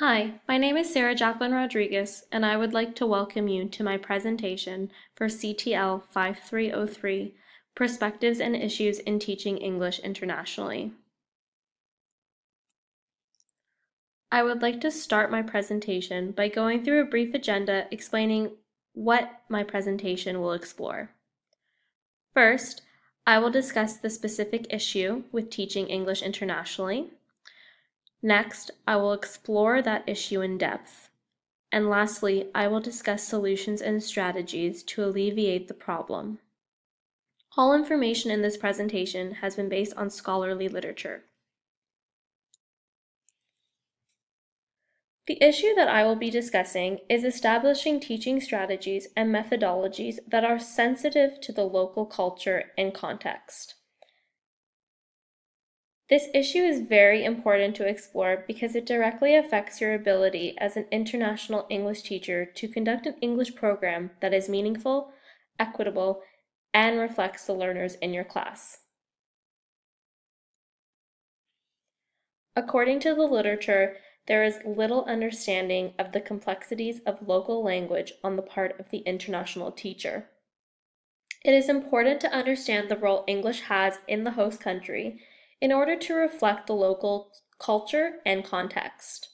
Hi, my name is Sarah-Jaclyn Rodriguez, and I would like to welcome you to my presentation for CTL 5303, Perspectives and Issues in Teaching English Internationally. I would like to start my presentation by going through a brief agenda explaining what my presentation will explore. First, I will discuss the specific issue with teaching English internationally. Next, I will explore that issue in depth. And lastly, I will discuss solutions and strategies to alleviate the problem. All information in this presentation has been based on scholarly literature. The issue that I will be discussing is establishing teaching strategies and methodologies that are sensitive to the local culture and context. This issue is very important to explore because it directly affects your ability as an international English teacher to conduct an English program that is meaningful, equitable, and reflects the learners in your class. According to the literature, there is little understanding of the complexities of local language on the part of the international teacher. It is important to understand the role English has in the host country in order to reflect the local culture and context.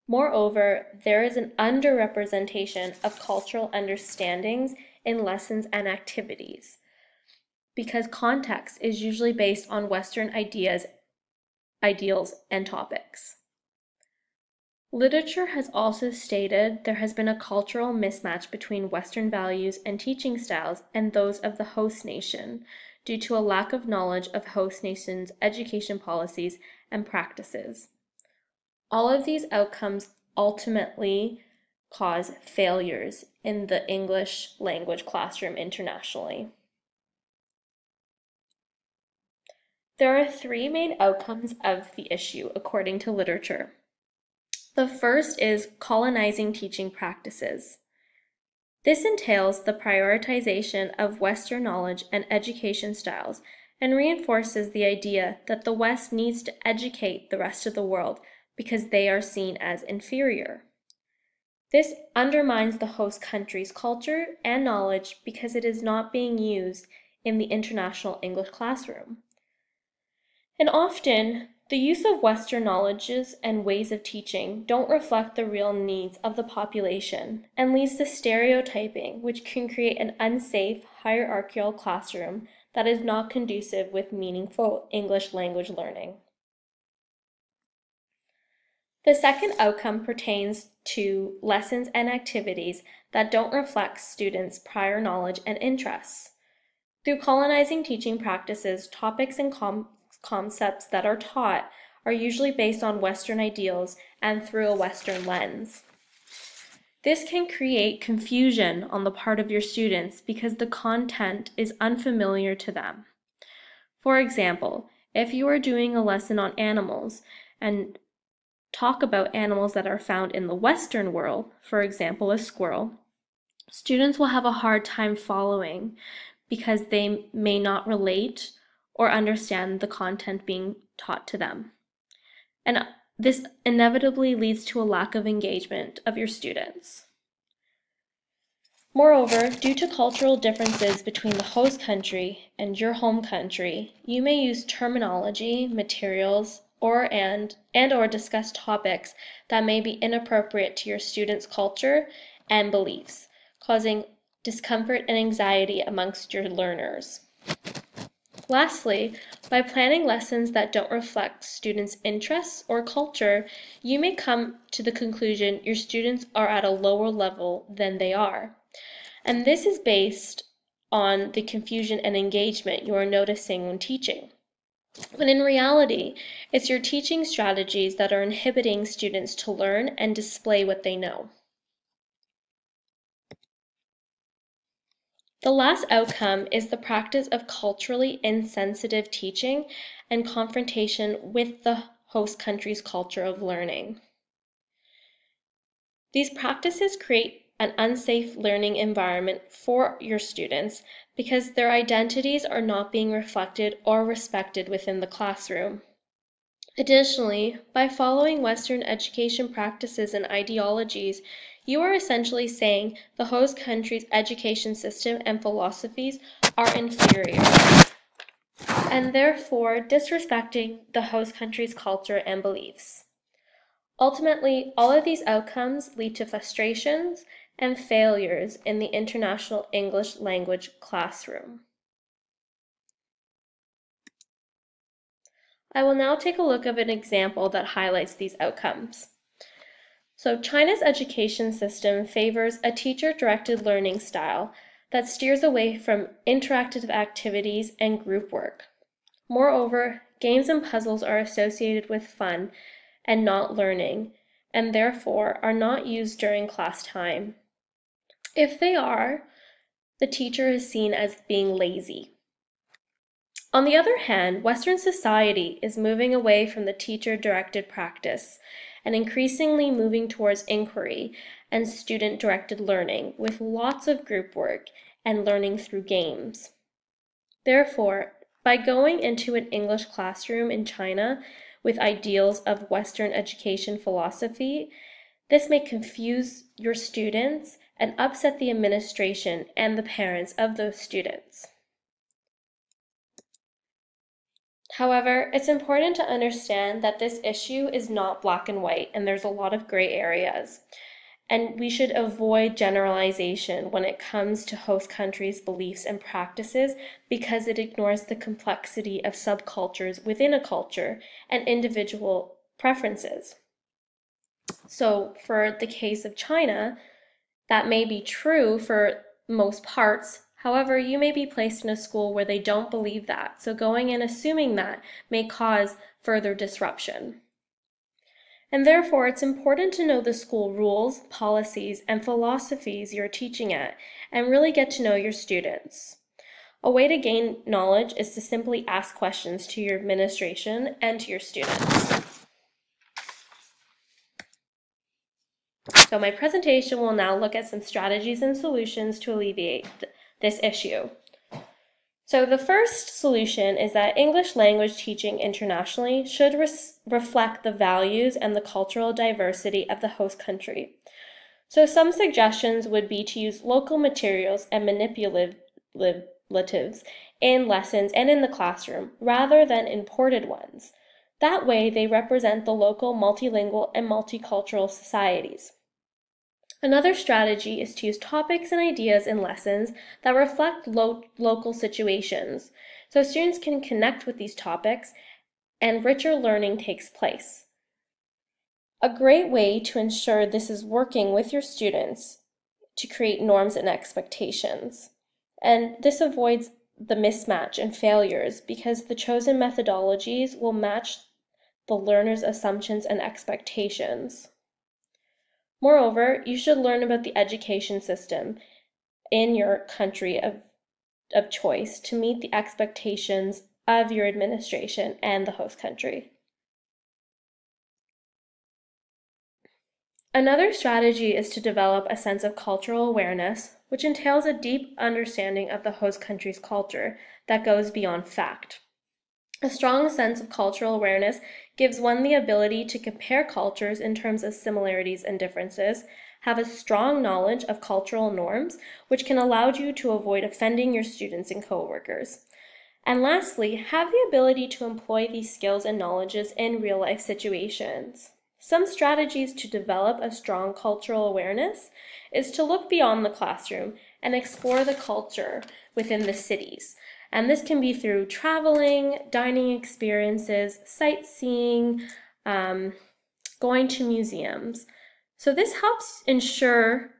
Moreover, there is an underrepresentation of cultural understandings in lessons and activities, because context is usually based on Western ideals, and topics. Literature has also stated there has been a cultural mismatch between Western values and teaching styles and those of the host nation, due to a lack of knowledge of host nation's education policies and practices. All of these outcomes ultimately cause failures in the English language classroom internationally. There are three main outcomes of the issue according to literature. The first is colonizing teaching practices. This entails the prioritization of Western knowledge and education styles and reinforces the idea that the West needs to educate the rest of the world because they are seen as inferior. This undermines the host country's culture and knowledge because it is not being used in the international English classroom. And often, the use of Western knowledges and ways of teaching don't reflect the real needs of the population and leads to stereotyping, which can create an unsafe, hierarchical classroom that is not conducive with meaningful English language learning. The second outcome pertains to lessons and activities that don't reflect students' prior knowledge and interests. Through colonizing teaching practices, topics and concepts that are taught are usually based on Western ideals and through a Western lens. This can create confusion on the part of your students because the content is unfamiliar to them. For example, if you are doing a lesson on animals and talk about animals that are found in the Western world, for example, a squirrel, students will have a hard time following because they may not relate or understand the content being taught to them. And this inevitably leads to a lack of engagement of your students. Moreover, due to cultural differences between the host country and your home country, you may use terminology, materials, or discuss topics that may be inappropriate to your students' culture and beliefs, causing discomfort and anxiety amongst your learners. Lastly, by planning lessons that don't reflect students' interests or culture, you may come to the conclusion your students are at a lower level than they are. And this is based on the confusion and engagement you are noticing when teaching. When in reality, it's your teaching strategies that are inhibiting students to learn and display what they know. The last outcome is the practice of culturally insensitive teaching and confrontation with the host country's culture of learning. These practices create an unsafe learning environment for your students because their identities are not being reflected or respected within the classroom. Additionally, by following Western education practices and ideologies, you are essentially saying the host country's education system and philosophies are inferior, and therefore disrespecting the host country's culture and beliefs. Ultimately, all of these outcomes lead to frustrations and failures in the international English language classroom. I will now take a look at an example that highlights these outcomes. So China's education system favors a teacher-directed learning style that steers away from interactive activities and group work. Moreover, games and puzzles are associated with fun and not learning, and therefore are not used during class time. If they are, the teacher is seen as being lazy. On the other hand, Western society is moving away from the teacher-directed practice and increasingly moving towards inquiry and student-directed learning with lots of group work and learning through games. Therefore, by going into an English classroom in China with ideals of Western education philosophy, this may confuse your students and upset the administration and the parents of those students. However, it's important to understand that this issue is not black and white, and there's a lot of gray areas. And we should avoid generalization when it comes to host countries' beliefs and practices because it ignores the complexity of subcultures within a culture and individual preferences. So for the case of China, that may be true for most parts. However, you may be placed in a school where they don't believe that. So going and assuming that may cause further disruption. And therefore, it's important to know the school rules, policies, and philosophies you're teaching at, and really get to know your students. A way to gain knowledge is to simply ask questions to your administration and to your students. So my presentation will now look at some strategies and solutions to alleviate this issue. So the first solution is that English language teaching internationally should reflect the values and the cultural diversity of the host country. So some suggestions would be to use local materials and manipulatives in lessons and in the classroom rather than imported ones. That way they represent the local multilingual and multicultural societies. Another strategy is to use topics and ideas in lessons that reflect local situations, so students can connect with these topics and richer learning takes place. A great way to ensure this is working with your students to create norms and expectations. And this avoids the mismatch and failures because the chosen methodologies will match the learner's assumptions and expectations. Moreover, you should learn about the education system in your country of choice to meet the expectations of your administration and the host country. Another strategy is to develop a sense of cultural awareness, which entails a deep understanding of the host country's culture that goes beyond fact. A strong sense of cultural awareness gives one the ability to compare cultures in terms of similarities and differences, have a strong knowledge of cultural norms, which can allow you to avoid offending your students and coworkers. And lastly, have the ability to employ these skills and knowledges in real-life situations. Some strategies to develop a strong cultural awareness is to look beyond the classroom and explore the culture within the cities. And this can be through traveling, dining experiences, sightseeing, going to museums. So this helps ensure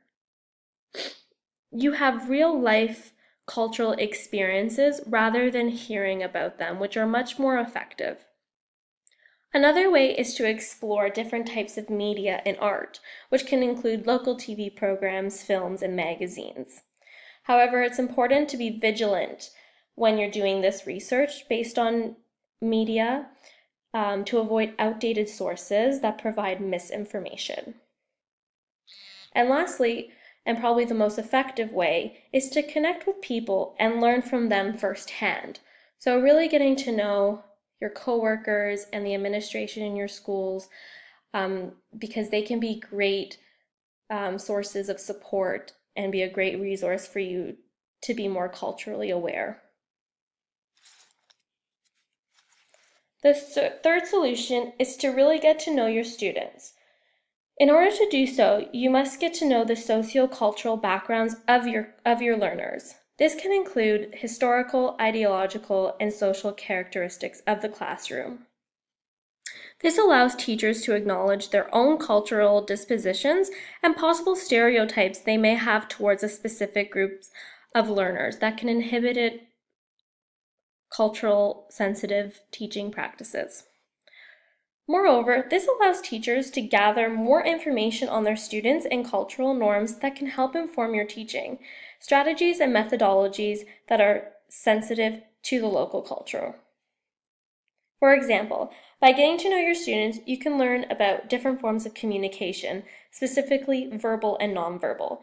you have real-life cultural experiences rather than hearing about them, which are much more effective. Another way is to explore different types of media and art, which can include local TV programs, films, and magazines. However, it's important to be vigilant when you're doing this research based on media to avoid outdated sources that provide misinformation. And lastly, and probably the most effective way, is to connect with people and learn from them firsthand. So really getting to know your coworkers and the administration in your schools, because they can be great sources of support and be a great resource for you to be more culturally aware. The third solution is to really get to know your students. In order to do so, you must get to know the socio-cultural backgrounds of your learners. This can include historical, ideological, and social characteristics of the classroom. This allows teachers to acknowledge their own cultural dispositions and possible stereotypes they may have towards a specific group of learners that can inhibit cultural sensitive teaching practices. Moreover, this allows teachers to gather more information on their students and cultural norms that can help inform your teaching, strategies and methodologies that are sensitive to the local culture. For example, by getting to know your students, you can learn about different forms of communication, specifically verbal and nonverbal.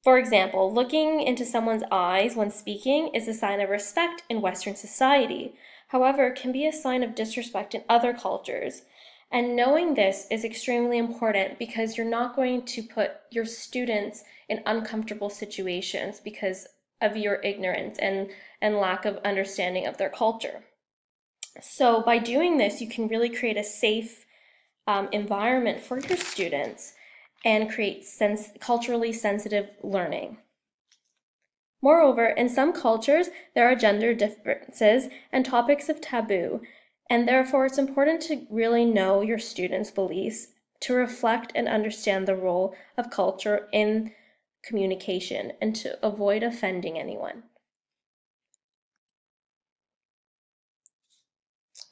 For example, looking into someone's eyes when speaking is a sign of respect in Western society. However, it can be a sign of disrespect in other cultures. And knowing this is extremely important because you're not going to put your students in uncomfortable situations because of your ignorance and lack of understanding of their culture. So by doing this, you can really create a safe environment for your students and create culturally sensitive learning. Moreover, in some cultures, there are gender differences and topics of taboo, and therefore it's important to really know your students' beliefs to reflect and understand the role of culture in communication and to avoid offending anyone.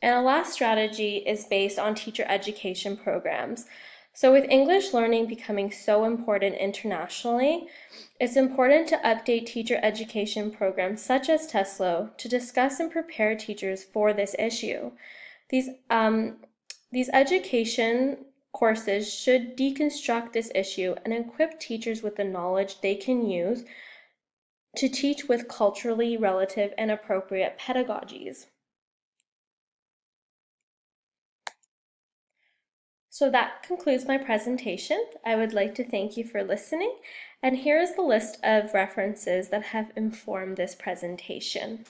And a last strategy is based on teacher education programs. So with English learning becoming so important internationally, it's important to update teacher education programs such as TESLO to discuss and prepare teachers for this issue. These education courses should deconstruct this issue and equip teachers with the knowledge they can use to teach with culturally relative and appropriate pedagogies. So that concludes my presentation. I would like to thank you for listening, and here is the list of references that have informed this presentation.